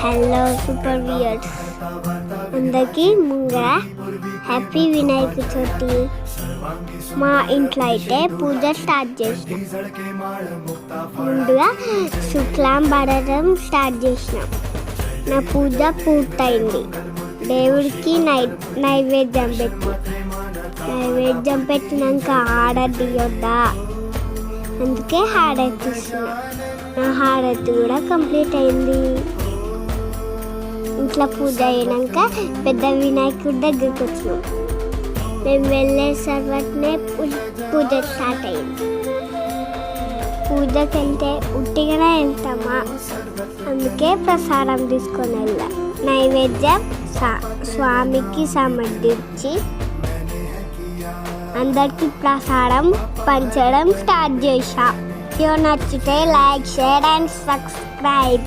Hello super weirs అందరికీ Mungara happy Vinayaka Chavithi. మా ఇంట్లో అయితే పూజ స్టార్ట్ చేసినాం. ముందుగా శుక్లాం పడడం స్టార్ట్ చేసినాం. నా పూజ పూర్తయింది. దేవుడికి నైవేద్యం పెట్టినాక హారతి ఇవ్వద్దా, అందుకే హారతి ఇస్తున్నా. నా హారతి కూడా కంప్లీట్ అయింది. ఇంట్లో పూజ అయినాక పెద్ద వినాయకుడి దగ్గరికి వచ్చినాం. మేము వెళ్ళే తర్వాతనే పూజ స్టార్ట్ అయింది. పూజకి వెళ్తే ఉట్టిగానే వెళ్తామా, అందుకే ప్రసాదం తీసుకొని వెళ్ళా. నైవేద్యం స్వామికి సమర్పించి అందరికీ ప్రసాదం పంచడం స్టార్ట్ చేశా. వీడియో నచ్చితే లైక్, షేర్ అండ్ సబ్స్క్రైబ్.